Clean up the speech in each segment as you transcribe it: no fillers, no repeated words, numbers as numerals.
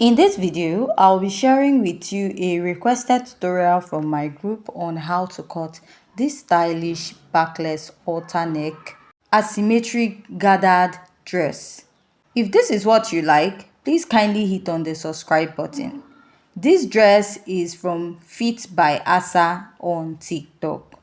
In this video, I'll be sharing with you a requested tutorial from my group on how to cut this stylish backless halter neck asymmetric gathered dress. If this is what you like, please kindly hit on the subscribe button. This dress is from Fit by Asa on TikTok.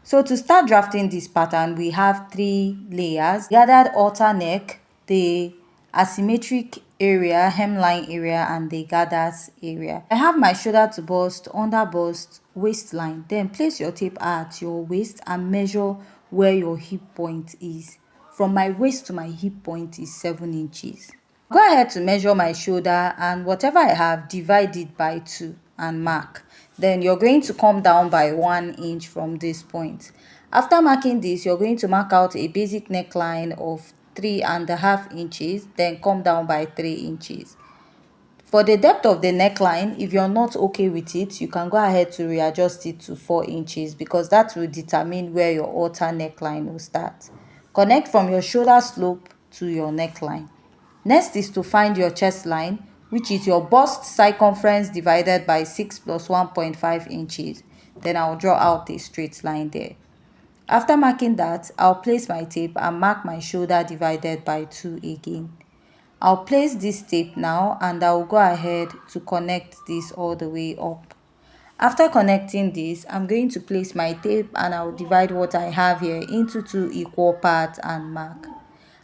So to start drafting this pattern, we have 3 layers: gathered halter neck, the asymmetric area, hemline area, and the gathers area. I have my shoulder to bust, under bust, waistline. Then place your tape at your waist and measure where your hip point is. From my waist to my hip point is 7 inches. Go ahead to measure my shoulder, and whatever I have, divide it by 2 and mark. Then you're going to come down by 1 inch from this point. After marking this, you're going to mark out a basic neckline of 3.5 inches, then come down by 3 inches. For the depth of the neckline, if you're not okay with it, you can go ahead to readjust it to 4 inches because that will determine where your halter neckline will start. Connect from your shoulder slope to your neckline. Next is to find your chest line, which is your bust circumference divided by 6 plus 1.5 inches. Then I'll draw out a straight line there. After marking that, I'll place my tape and mark my shoulder divided by 2 again. I'll place this tape now and I'll go ahead to connect this all the way up. After connecting this, I'm going to place my tape and I'll divide what I have here into 2 equal parts and mark.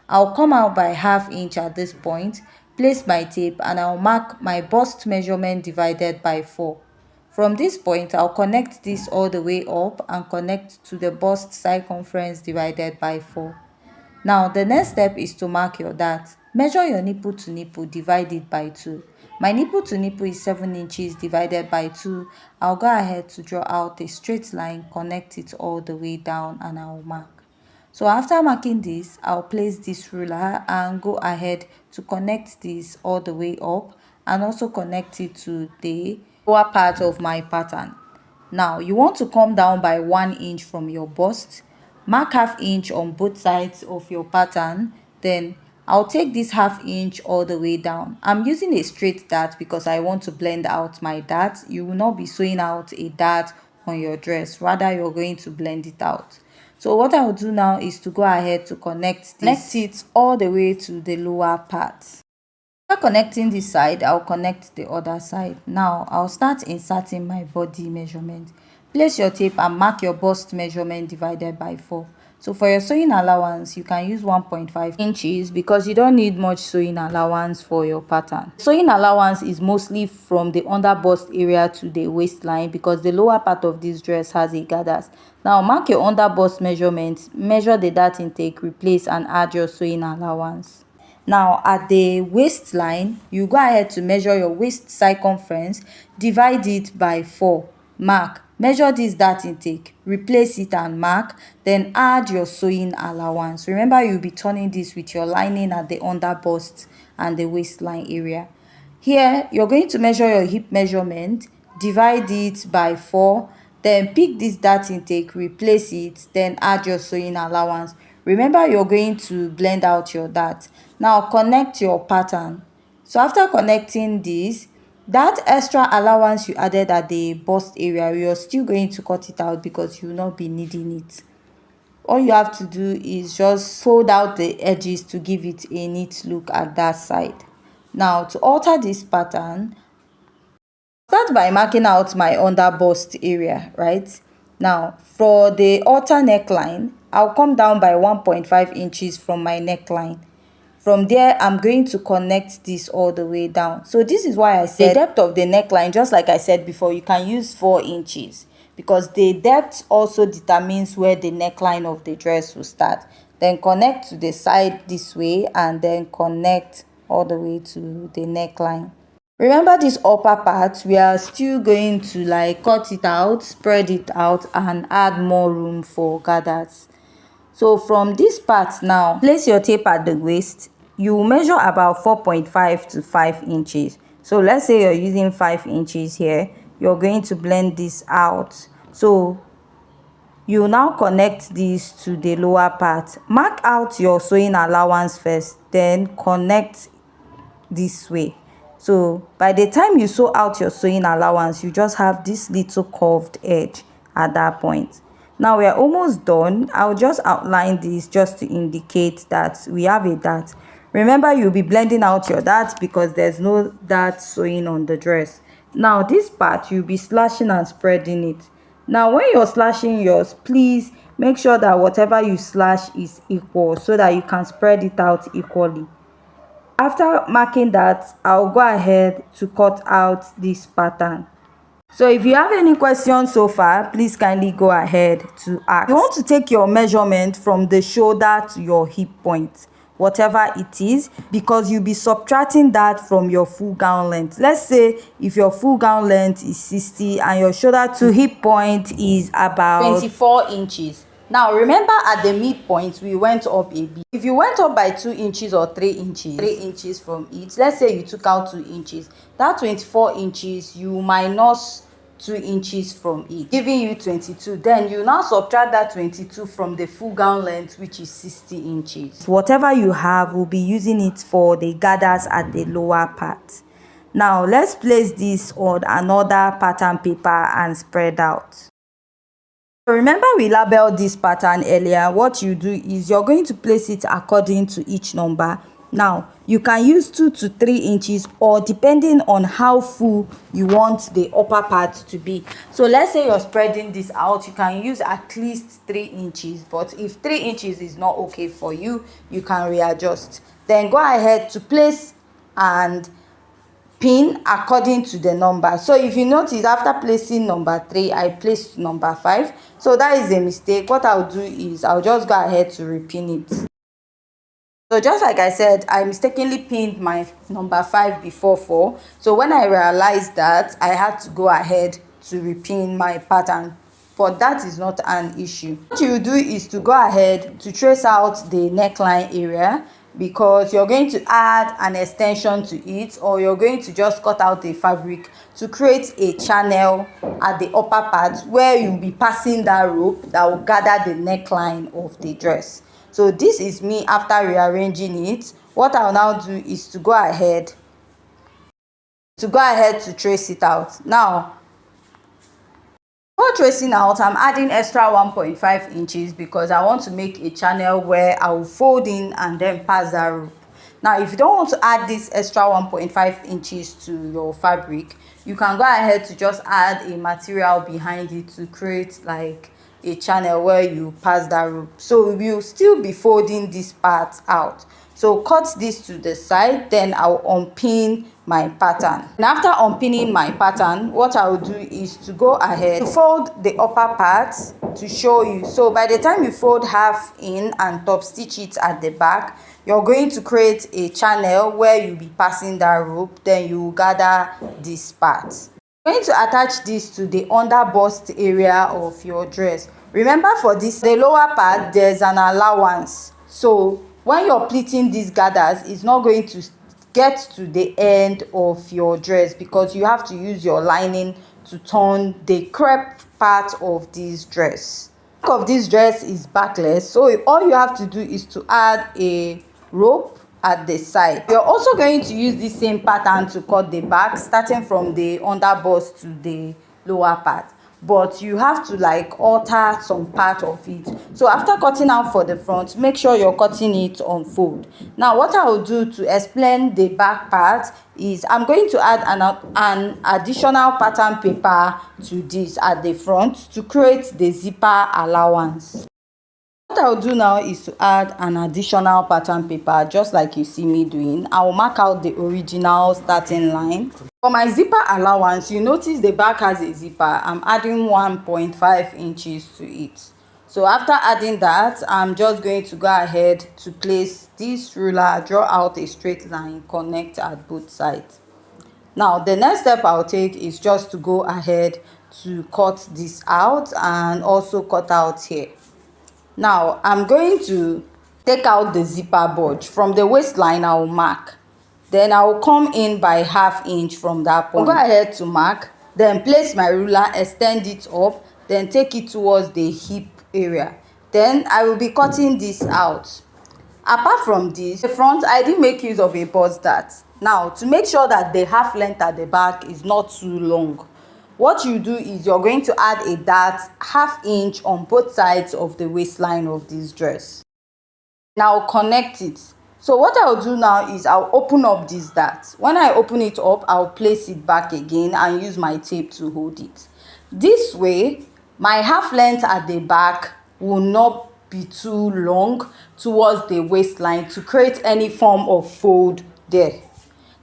I'll come out by ½ inch at this point, place my tape, and I'll mark my bust measurement divided by 4. From this point, I'll connect this all the way up and connect to the bust circumference divided by 4. Now, the next step is to mark your dart. Measure your nipple to nipple, divide it by 2. My nipple to nipple is 7 inches divided by 2. I'll go ahead to draw out a straight line, connect it all the way down, and I'll mark. So after marking this, I'll place this ruler and go ahead to connect this all the way up and also connect it to the lower part of my pattern. Now you want to come down by 1 inch from your bust, mark ½ inch on both sides of your pattern. Then I'll take this ½ inch all the way down. I'm using a straight dart because I want to blend out my dart. You will not be sewing out a dart on your dress, rather you're going to blend it out. So what I will do now is to go ahead to connect it all the way to the lower part. After connecting this side, I'll connect the other side. Now I'll start inserting my body measurement. Place your tape and mark your bust measurement divided by 4. So for your sewing allowance, you can use 1.5 inches because you don't need much sewing allowance for your pattern. Sewing allowance is mostly from the under bust area to the waistline because the lower part of this dress has a gathers. Now mark your under bust measurement, measure the dart intake, replace and add your sewing allowance. Now at the waistline, you go ahead to measure your waist circumference, divide it by 4, mark, measure this dart intake, replace it and mark, then add your sewing allowance. Remember, you'll be turning this with your lining at the under bust and the waistline area. Here, you're going to measure your hip measurement, divide it by 4, then pick this dart intake, replace it, then add your sewing allowance. Remember, you're going to blend out your dart. Now connect your pattern. So after connecting this, that extra allowance you added at the bust area, you're still going to cut it out because you will not be needing it. All you have to do is just fold out the edges to give it a neat look at that side. Now to alter this pattern, start by marking out my under bust area, right? Now for the halter neckline, I'll come down by 1.5 inches from my neckline. From there, I'm going to connect this all the way down. So this is why I said the depth of the neckline, just like I said before, you can use 4 inches because the depth also determines where the neckline of the dress will start. Then connect to the side this way and then connect all the way to the neckline. Remember this upper part, we are still going to cut it out, spread it out and add more room for gathers. So from this part now, place your tape at the waist. You measure about 4.5 to 5 inches. So let's say you're using 5 inches here. You're going to blend this out. So you now connect this to the lower part. Mark out your sewing allowance first, then connect this way. So by the time you sew out your sewing allowance, you just have this little curved edge at that point. Now we are almost done. I'll just outline this just to indicate that we have a dart. Remember, you'll be blending out your dart because there's no dart sewing on the dress. Now this part, you'll be slashing and spreading it. Now when you're slashing yours, please make sure that whatever you slash is equal so that you can spread it out equally. After marking that, I'll go ahead to cut out this pattern. So if you have any questions so far, please kindly go ahead to ask. You want to take your measurement from the shoulder to your hip point, whatever it is, because you'll be subtracting that from your full gown length. Let's say if your full gown length is 60 and your shoulder to hip point is about 24 inches. Now remember, at the midpoint we went up a bit. If you went up by 2 inches or 3 inches from it, let's say you took out 2 inches, that 24 inches you minus 2 inches from it, giving you 22. Then you now subtract that 22 from the full gown length, which is 60 inches. Whatever you have, we'll be using it for the gathers at the lower part. Now let's place this on another pattern paper and spread out. Remember, we labeled this pattern earlier. What you do is you're going to place it according to each number. Now you can use 2 to 3 inches, or depending on how full you want the upper part to be. So let's say you're spreading this out, you can use at least 3 inches, but if 3 inches is not okay for you, you can readjust. Then go ahead to place and pin according to the number. So if you notice, after placing number 3, I placed number 5. So that is a mistake. What I'll do is I'll just go ahead to repin it. So just like I said, I mistakenly pinned my number 5 before 4. So when I realized that, I had to go ahead to repin my pattern. But that is not an issue. What you do is to go ahead to trace out the neckline area, because you're going to add an extension to it, or you're going to just cut out the fabric to create a channel at the upper part where you'll be passing that rope that will gather the neckline of the dress. So this is me after rearranging it. What I'll now do is to go ahead to trace it out. Now for tracing out, I'm adding extra 1.5 inches because I want to make a channel where I will fold in and then pass that rope. Now if you don't want to add this extra 1.5 inches to your fabric, you can go ahead to just add a material behind it to create like a channel where you pass that rope. So we'll still be folding this part out. So cut this to the side, then I'll unpin my pattern. And after unpinning my pattern, what I will do is to go ahead to fold the upper part to show you. So by the time you fold half in and top stitch it at the back, you're going to create a channel where you'll be passing that rope, then you will gather this part. You're going to attach this to the under bust area of your dress. Remember, for this, the lower part, there's an allowance. So when you're pleating these gathers, it's not going to get to the end of your dress because you have to use your lining to turn the crepe part of this dress. The back of this dress is backless, so all you have to do is to add a rope at the side. You're also going to use the same pattern to cut the back, starting from the under bust to the lower part, but you have to like alter some part of it. So after cutting out for the front, make sure you're cutting it on fold. Now what I will do to explain the back part is I'm going to add an additional pattern paper to this at the front to create the zipper allowance. What I'll do now is to add an additional pattern paper, just like you see me doing. I'll mark out the original starting line. For my zipper allowance, you notice the back has a zipper. I'm adding 1.5 inches to it. So after adding that, I'm just going to go ahead to place this ruler, draw out a straight line, connect at both sides. Now the next step I'll take is just to go ahead to cut this out and also cut out here. Now I'm going to take out the zipper bulge. From the waistline, I will mark. Then I will come in by ½ inch from that point. I'll go ahead to mark, then place my ruler, extend it up, then take it towards the hip area. Then I will be cutting this out. Apart from this, the front, I did make use of a bust dart. Now, to make sure that the half length at the back is not too long, what you do is you're going to add a dart 1/2 inch on both sides of the waistline of this dress. Now connect it. So what I'll do now is I'll open up this dart. When I open it up, I'll place it back again and use my tape to hold it. This way, my half length at the back will not be too long towards the waistline to create any form of fold there.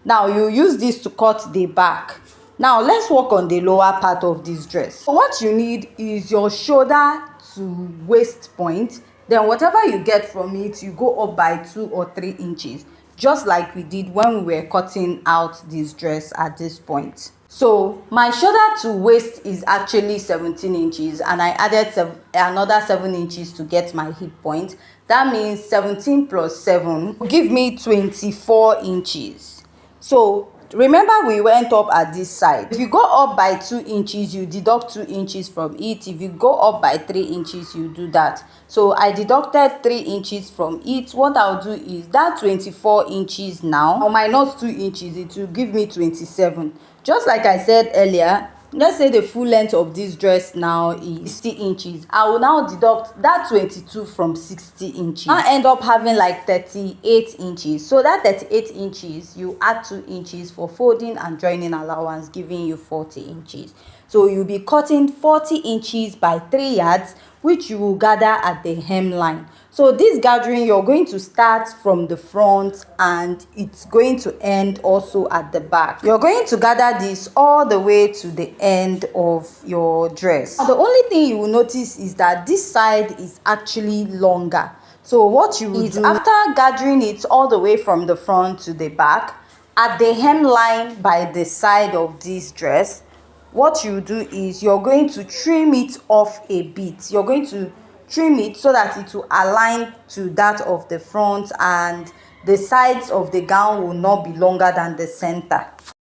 Now you use this to cut the back. Now let's work on the lower part of this dress. So what you need is your shoulder to waist point. Then whatever you get from it, you go up by 2 or 3 inches, just like we did when we were cutting out this dress at this point. So my shoulder to waist is actually 17 inches, and I added another 7 inches to get my hip point. That means 17 plus 7 will give me 24 inches. So remember, we went up at this side. If you go up by 2 inches, you deduct 2 inches from it. If you go up by 3 inches, you do that. So I deducted 3 inches from it. What I'll do is that 24 inches now, minus 2 inches, it will give me 27. Just like I said earlier, let's say the full length of this dress now is 60 inches. I will now deduct that 22 from 60 inches. I end up having like 38 inches. So that 38 inches, you add 2 inches for folding and joining allowance, giving you 40 inches. So you'll be cutting 40 inches by 3 yards, which you will gather at the hemline. So this gathering, you're going to start from the front and it's going to end also at the back. You're going to gather this all the way to the end of your dress. Now, the only thing you will notice is that this side is actually longer. So what you will do, after gathering it all the way from the front to the back, at the hemline by the side of this dress, what you do is you're going to trim it off a bit. You're going to trim it so that it will align to that of the front, and the sides of the gown will not be longer than the center.